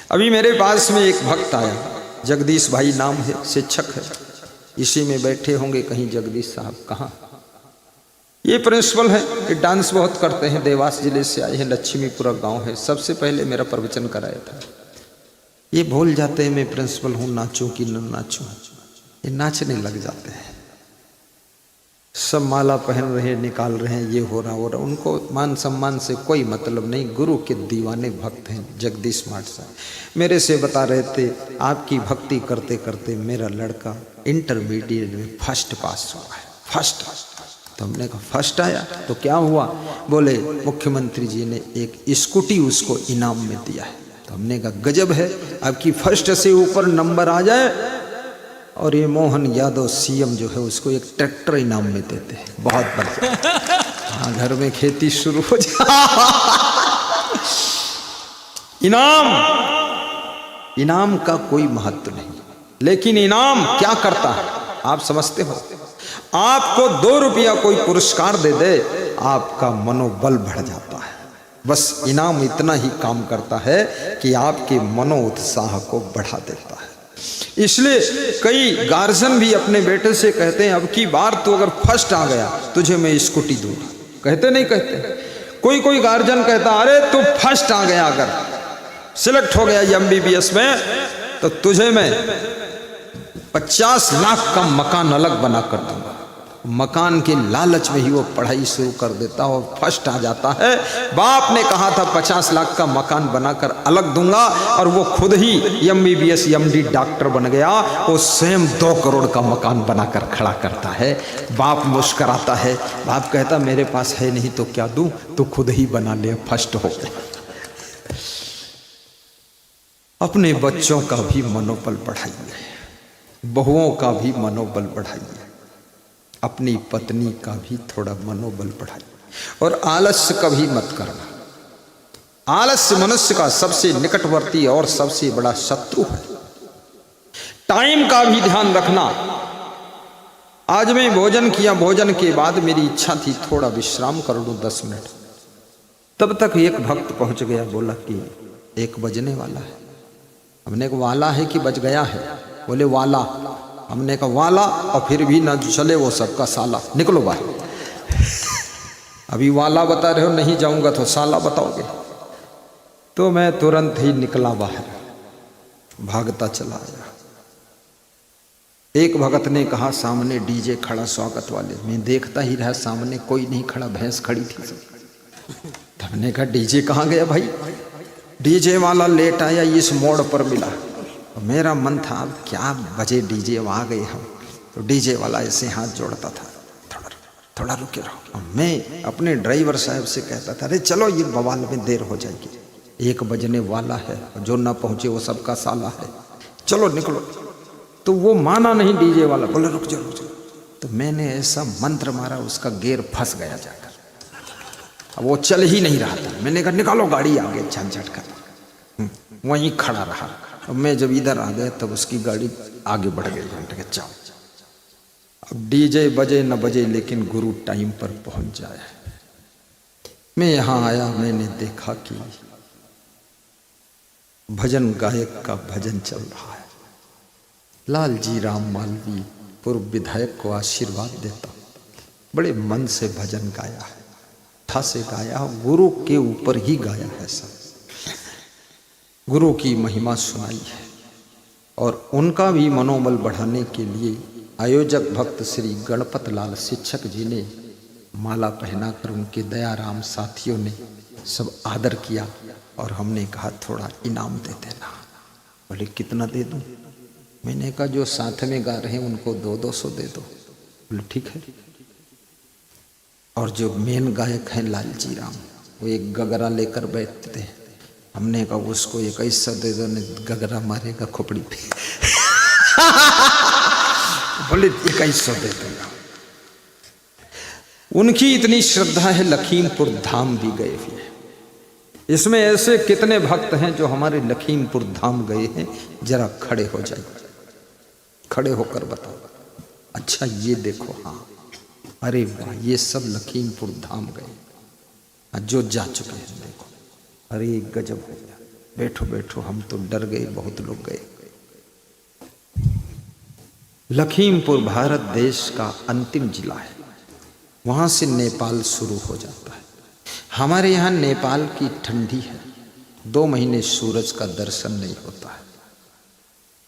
अभी मेरे पास में एक भक्त आया, जगदीश भाई नाम है, शिक्षक है, इसी में बैठे होंगे कहीं जगदीश साहब कहाँ। ये प्रिंसिपल है, ये डांस बहुत करते हैं, देवास जिले से आए हैं, लक्ष्मीपुरा गांव है। सबसे पहले मेरा प्रवचन कराया था। ये भूल जाते हैं मैं प्रिंसिपल हूँ, नाचूं कि न नाचूं, ये नाचने लग जाते हैं। सब माला पहन रहे हैं, निकाल रहे हैं, ये हो रहा उनको मान सम्मान से कोई मतलब नहीं। गुरु के दीवाने भक्त हैं जगदीश माट साहब। मेरे से बता रहे थे आपकी भक्ति करते करते मेरा लड़का इंटरमीडिएट में फर्स्ट पास हुआ है, फर्स्ट। तो हमने कहा फर्स्ट आया तो क्या हुआ? बोले मुख्यमंत्री जी ने एक स्कूटी उसको इनाम में दिया है। तो हमने कहा गजब है, आपकी फर्स्ट से ऊपर नंबर आ जाए और ये मोहन यादव सीएम जो है उसको एक ट्रैक्टर इनाम में देते हैं, बहुत बढ़िया। हाँ, घर में खेती शुरू हो जाए। इनाम का कोई महत्व नहीं, लेकिन इनाम क्या करता है आप समझते हो? आपको 2 रुपया कोई पुरस्कार दे दे, आपका मनोबल बढ़ जाता है। बस इनाम इतना ही काम करता है कि आपके मनोउत्साह को बढ़ा देता है। इसलिए कई गार्जियन भी अपने बेटे से कहते हैं अब की बार तो अगर फर्स्ट आ गया तुझे मैं स्कूटी दूंगा। कहते नहीं कहते? कोई गार्जियन कहता अरे तू फर्स्ट आ गया, अगर सिलेक्ट हो गया MBBS में तो तुझे मैं 50 लाख का मकान अलग बना कर दूंगा। मकान के लालच में ही वो पढ़ाई शुरू कर देता और फर्स्ट आ जाता है। बाप ने कहा था 50 लाख का मकान बनाकर अलग दूंगा और वो खुद ही MBBS MD डॉक्टर बन गया। वो स्वयं 2 करोड़ का मकान बनाकर खड़ा करता है। बाप मुस्कराता है, बाप कहता मेरे पास है नहीं तो क्या दूं, तो खुद ही बना ले, फर्स्ट हो गया। अपने बच्चों का भी मनोबल बढ़ाइए, बहुओं का भी मनोबल बढ़ाइए, अपनी पत्नी का भी थोड़ा मनोबल बढ़ाइए और आलस्य कभी मत करना। आलस्य मनुष्य का सबसे निकटवर्ती और सबसे बड़ा शत्रु है। टाइम का भी ध्यान रखना। आज मैं भोजन किया, भोजन के बाद मेरी इच्छा थी थोड़ा विश्राम कर लूं 10 मिनट। तब तक एक भक्त पहुंच गया, बोला कि 1 बजने वाला है। हमने कहा वाला है कि बज गया है? बोले वाला। हमने कहा वाला और फिर भी ना चले वो सबका साला, निकलो बाहर। अभी वाला बता रहे हो, नहीं जाऊंगा तो साला बताओगे? तो मैं तुरंत ही निकला बाहर, भागता चला आया। एक भगत ने कहा सामने डीजे खड़ा स्वागत वाले। मैं देखता ही रहा, सामने कोई नहीं खड़ा, भैंस खड़ी थी। हमने कहा डीजे कहाँ गया भाई? डीजे वाला लेट आया, इस मोड़ पर मिला। मेरा मन था अब क्या बजे डीजे आ गए हम। तो डीजे वाला ऐसे हाथ जोड़ता था, थोड़ा रुके रहो। मैं अपने ड्राइवर साहब से कहता था अरे चलो ये बवाल में देर हो जाएगी, 1 बजने वाला है, जो ना पहुंचे वो सबका साला है, चलो निकलो। तो वो माना नहीं डीजे वाला, बोले रुक जाओ रुक जाओ। तो मैंने ऐसा मंत्र मारा, उसका गेयर फंस गया जाकर, अब वो चल ही नहीं रहा था। मैंने कहा निकालो गाड़ी आगे, झंझट कर। वहीं खड़ा रहा। अब मैं जब इधर आ गया तब उसकी गाड़ी आगे बढ़ गई। घंटे के जाओ, अब डीजे बजे न बजे लेकिन गुरु टाइम पर पहुंच जाए। मैं यहाँ आया, मैंने देखा कि भजन गायक का भजन चल रहा है। लालजी राम मालवी पूर्व विधायक को आशीर्वाद देता, बड़े मन से भजन गाया है, था से गाया, गुरु के ऊपर ही गाया है सब। गुरु की महिमा सुनाई है और उनका भी मनोबल बढ़ाने के लिए आयोजक भक्त श्री गणपत लाल शिक्षक जी ने माला पहनाकर उनके दयाराम साथियों ने सब आदर किया और हमने कहा थोड़ा इनाम दे देना। बोले कितना दे दूं? मैंने कहा जो साथ में गा रहे हैं उनको 200-200 दे दो। बोले ठीक है। और जो मेन गायक हैं लालजी राम, वो एक गगरा लेकर बैठते हैं। हमने कहा उसको 2100 दे दो, गगरा मारेगा खोपड़ी पे। बोले 2100 दे दूंगा। उनकी इतनी श्रद्धा है, लखीमपुर धाम भी गए हुए। इसमें ऐसे कितने भक्त हैं जो हमारे लखीमपुर धाम गए हैं? जरा खड़े हो जाइए, खड़े होकर बताओ। अच्छा ये देखो, हाँ अरे वाह, ये सब लखीमपुर धाम गए जो जा चुके हैं। देखो अरे गजब हो गया। बैठो बैठो, हम तो डर गए, बहुत लोग गए। लखीमपुर भारत देश का अंतिम जिला है, वहां से नेपाल शुरू हो जाता है। हमारे यहाँ नेपाल की ठंडी है, 2 महीने सूरज का दर्शन नहीं होता है।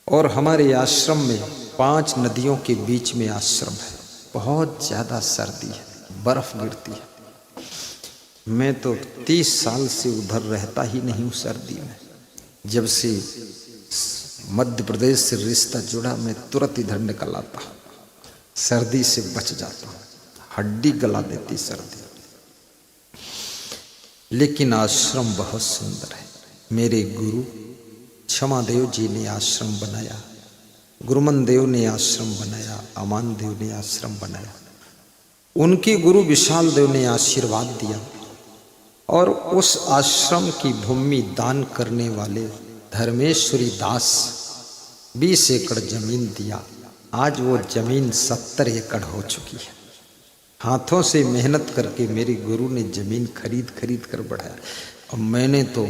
और हमारे आश्रम में 5 नदियों के बीच में आश्रम है, बहुत ज़्यादा सर्दी है, बर्फ गिरती है। मैं तो 30 साल से उधर रहता ही नहीं हूँ सर्दी में। जब से मध्य प्रदेश से रिश्ता जुड़ा, मैं तुरंत इधर निकल आता हूँ, सर्दी से बच जाता हूँ, हड्डी गला देती सर्दी। लेकिन आश्रम बहुत सुंदर है। मेरे गुरु क्षमादेव जी ने आश्रम बनाया, गुरुमन देव ने आश्रम बनाया, अमान देव ने आश्रम बनाया, उनके गुरु विशाल देव ने आशीर्वाद दिया। और उस आश्रम की भूमि दान करने वाले धर्मेश्वरी दास 20 एकड़ जमीन दिया। आज वो जमीन 70 एकड़ हो चुकी है। हाथों से मेहनत करके मेरे गुरु ने जमीन खरीद कर बढ़ाया, और मैंने तो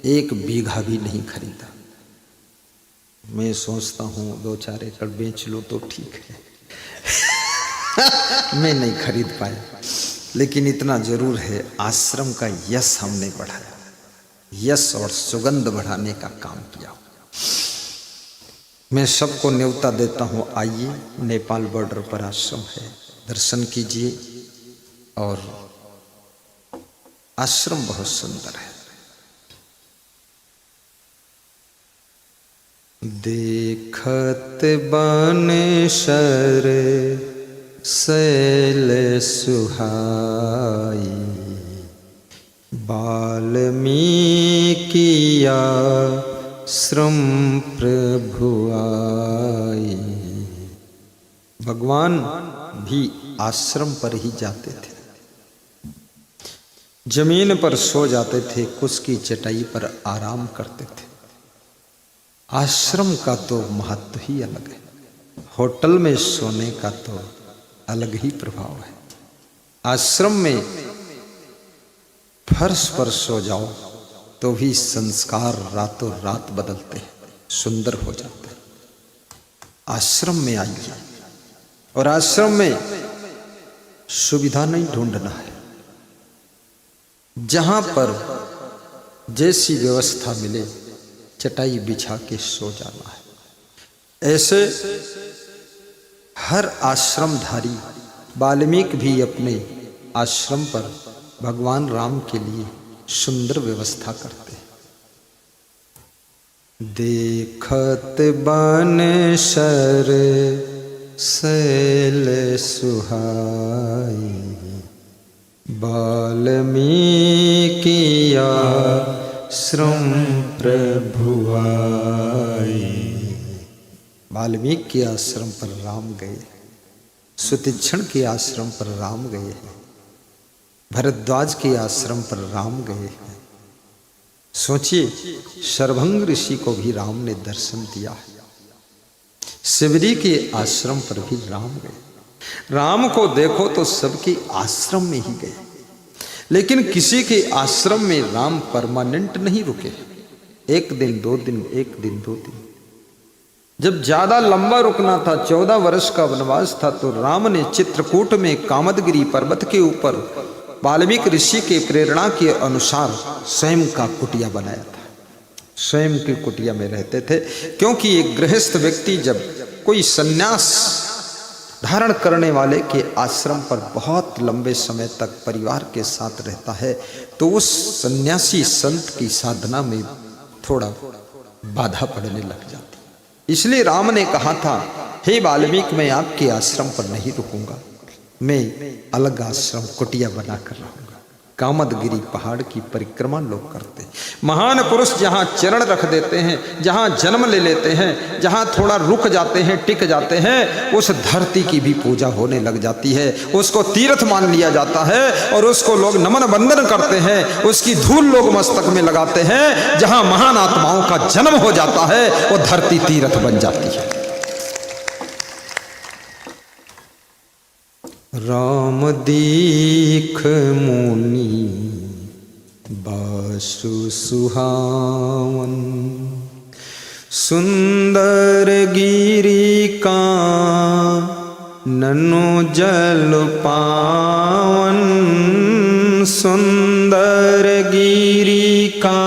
1 बीघा भी नहीं खरीदा। मैं सोचता हूँ 2-4 एकड़ बेच लो तो ठीक है। मैं नहीं खरीद पाया, लेकिन इतना जरूर है, आश्रम का यश हमने बढ़ाया, यश और सुगंध बढ़ाने का काम किया। मैं सबको न्योता देता हूँ, आइए, नेपाल बॉर्डर पर आश्रम है, दर्शन कीजिए। और आश्रम बहुत सुंदर है। देखत बन शर शैल सुहाई, वाल्मीकिया श्रम प्रभु आई। भगवान भी आश्रम पर ही जाते थे, जमीन पर सो जाते थे, कुछ की चटाई पर आराम करते थे। आश्रम का तो महत्व ही अलग है, होटल में सोने का तो अलग ही प्रभाव है। आश्रम में फर्श पर सो जाओ तो भी संस्कार रातों रात बदलते हैं, सुंदर हो जाते हैं। आश्रम में आइए, और आश्रम में सुविधा नहीं ढूंढना है, जहां पर जैसी व्यवस्था मिले चटाई बिछा के सो जाना है। ऐसे हर आश्रमधारी वाल्मीकि भी अपने आश्रम पर भगवान राम के लिए सुंदर व्यवस्था करते हैं। देखत बन शर शैल सुहाई, वाल्मीकिया श्रम प्रभु आई। वाल्मीकि के आश्रम पर राम गए, सुतीक्षण के आश्रम पर राम गए हैं, भरद्वाज के आश्रम पर राम गए हैं। सोचिए, शरभंग ऋषि को भी राम ने दर्शन दिया है। शिवरी के आश्रम पर भी राम गए। राम को देखो तो सबके आश्रम में ही गए, लेकिन किसी के आश्रम में राम परमानेंट नहीं रुके। 1 दिन 2 दिन, 1 दिन 2 दिन। जब ज्यादा लंबा रुकना था, 14 वर्ष का वनवास था, तो राम ने चित्रकूट में कामदगिरी पर्वत के ऊपर वाल्मीकि ऋषि के प्रेरणा के अनुसार स्वयं का कुटिया बनाया था। स्वयं की कुटिया में रहते थे, क्योंकि एक गृहस्थ व्यक्ति जब कोई सन्यास धारण करने वाले के आश्रम पर बहुत लंबे समय तक परिवार के साथ रहता है, तो उस सन्यासी संत की साधना में थोड़ा बाधा पड़ने लग जाती। इसलिए राम ने कहा था, हे वाल्मीकि, मैं आपके आश्रम पर नहीं रुकूंगा, मैं अलग आश्रम कुटिया बनाकर रहूंगा। कामदगिरी पहाड़ की परिक्रमा लोग करते हैं। महान पुरुष जहाँ चरण रख देते हैं, जहाँ जन्म ले लेते हैं, जहाँ थोड़ा रुक जाते हैं, टिक जाते हैं, उस धरती की भी पूजा होने लग जाती है। उसको तीर्थ मान लिया जाता है और उसको लोग नमन वंदन करते हैं, उसकी धूल लोग मस्तक में लगाते हैं। जहाँ महान आत्माओं का जन्म हो जाता है, वो धरती तीर्थ बन जाती है। राम दीख मुनि बासु सुहावन सुंदर गिरी का ननु जल पावन, सुंदर गिरी का,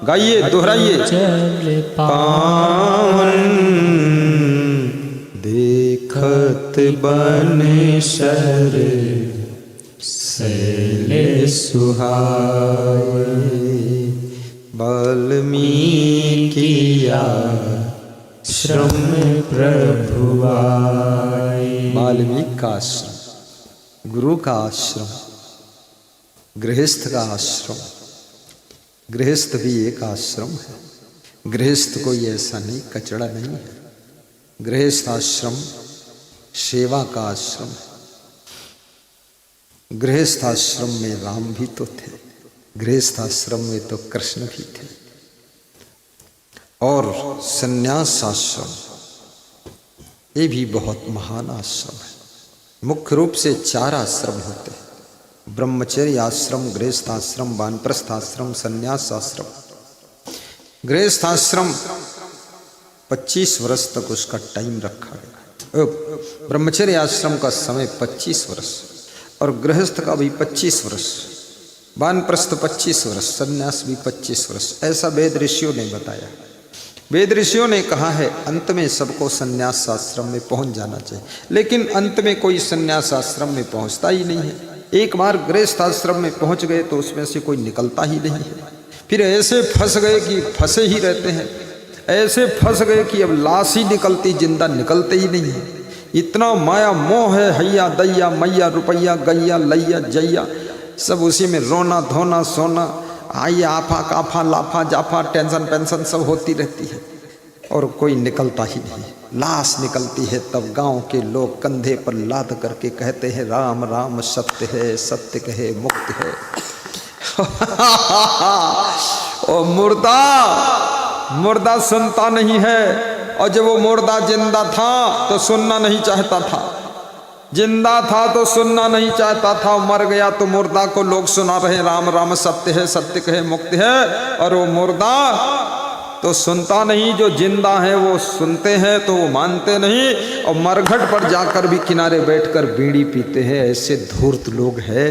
गाइए दोहराइए, जल पावन देखत बन शर शैले सुहाए, वाल्मीकि श्रम प्रभु आए। वाल्मीकि का आश्रम, गुरु का आश्रम, गृहस्थ का आश्रम। गृहस्थ भी एक आश्रम है। गृहस्थ कोई ऐसा नहीं, कचड़ा नहीं है। गृहस्थ आश्रम सेवा का आश्रम है। गृहस्थ आश्रम में राम भी तो थे, गृहस्थ आश्रम में तो कृष्ण भी थे। और संन्यास आश्रम ये भी बहुत महान आश्रम है। मुख्य रूप से 4 आश्रम होते हैं, ब्रह्मचर्य आश्रम, गृहस्थ आश्रम, वानप्रस्थ आश्रम, संन्यास आश्रम। गृहस्थ आश्रम 25 वर्ष तक उसका टाइम रखा गया। ब्रह्मचर्य आश्रम का समय 25 वर्ष और गृहस्थ का भी 25 वर्ष, वानप्रस्थ 25 वर्ष, संन्यास भी 25 वर्ष, ऐसा वेद ऋषियों ने बताया। वेद ऋषियों ने कहा है अंत में सबको संन्यास आश्रम में पहुंच जाना चाहिए, लेकिन अंत में कोई संन्यास आश्रम में पहुंचता ही नहीं है। एक बार गृहस्थ आश्रम में पहुंच गए तो उसमें से कोई निकलता ही नहीं है। फिर ऐसे फंस गए कि फंसे ही रहते हैं, ऐसे फंस गए कि अब लाश ही निकलती, जिंदा निकलते ही नहीं है। इतना माया मोह है, हैया दैया मैया रुपया गैया लैया जैया, सब उसी में रोना धोना सोना, आइया आफा काफा लाफा जाफा, टेंशन पेंशन सब होती रहती है और कोई निकलता ही नहीं। लाश निकलती है तब गांव के लोग कंधे पर लाद करके कहते हैं राम राम सत्य है, सत्य कहे मुक्त है। ओ मुर्दा सुनता नहीं है, और जब वो मुर्दा जिंदा था तो सुनना नहीं चाहता था, जिंदा था तो सुनना नहीं चाहता था, मर गया तो मुर्दा को लोग सुना रहे राम राम सत्य है, सत्य कहे मुक्त है, और वो मुर्दा तो सुनता नहीं। जो जिंदा है वो सुनते हैं तो वो मानते नहीं, और मरघट पर जाकर भी किनारे बैठकर बीड़ी पीते हैं। ऐसे धूर्त लोग हैं,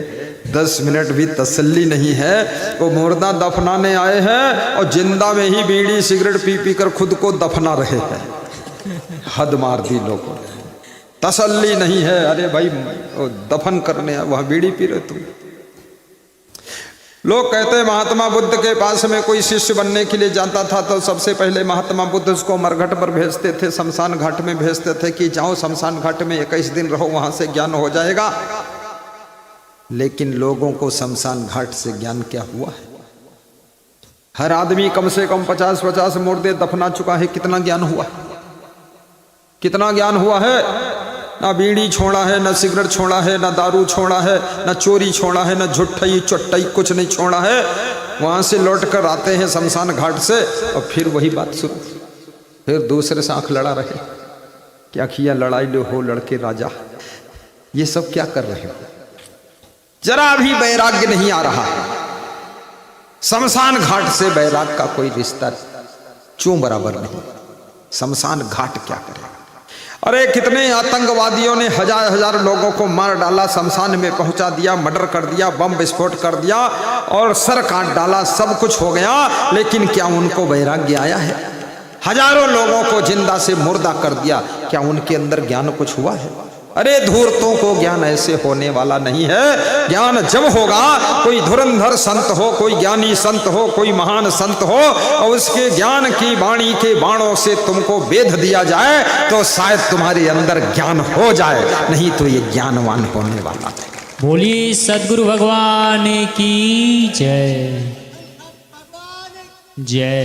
10 मिनट भी तसल्ली नहीं है। वो मुर्दा दफनाने आए हैं और जिंदा में ही बीड़ी सिगरेट पी पी कर खुद को दफना रहे हैं। हद मार दी लोगों ने, तसल्ली नहीं है। अरे भाई दफन करने वह बीड़ी पी रहे तुम। लोग कहते हैं महात्मा बुद्ध के पास में कोई शिष्य बनने के लिए जाता था तो सबसे पहले महात्मा बुद्ध उसको मरघट पर भेजते थे, शमशान घाट में भेजते थे कि जाओ शमशान घाट में 21 दिन रहो, वहां से ज्ञान हो जाएगा। लेकिन लोगों को शमशान घाट से ज्ञान क्या हुआ है? हर आदमी कम से कम 50-50 मुर्दे दफना चुका है। कितना ज्ञान हुआ, कितना ज्ञान हुआ है? ना बीड़ी छोड़ा है, ना सिगरेट छोड़ा है, ना दारू छोड़ा है, ना चोरी छोड़ा है, ना झुट्ठई चुट्टई कुछ नहीं छोड़ा है। वहां से लौट कर आते हैं शमशान घाट से और फिर वही बात शुरू, फिर दूसरे से आंख लड़ा रहे। क्या किया? लड़ाई लो हो लड़के राजा। ये सब क्या कर रहे हो? जरा भी वैराग्य नहीं आ रहा है। शमशान घाट से वैराग्य का कोई रिश्ता क्यों बराबर नहीं? शमशान घाट क्या करेगा? अरे कितने आतंकवादियों ने हजार लोगों को मार डाला, शमशान में पहुंचा दिया, मर्डर कर दिया, बम विस्फोट कर दिया और सर काट डाला, सब कुछ हो गया, लेकिन क्या उनको वैराग्य आया है? हजारों लोगों को जिंदा से मुर्दा कर दिया, क्या उनके अंदर ज्ञान कुछ हुआ है? अरे धूर्तों को ज्ञान ऐसे होने वाला नहीं है। ज्ञान जब होगा, कोई धुरंधर संत हो, कोई ज्ञानी संत हो, कोई महान संत हो और उसके ज्ञान की वाणी के बाणों से तुमको वेध दिया जाए तो शायद तुम्हारे अंदर ज्ञान हो जाए, नहीं तो ये ज्ञानवान होने वाला है। बोलिए सद्गुरु भगवान की जय जय।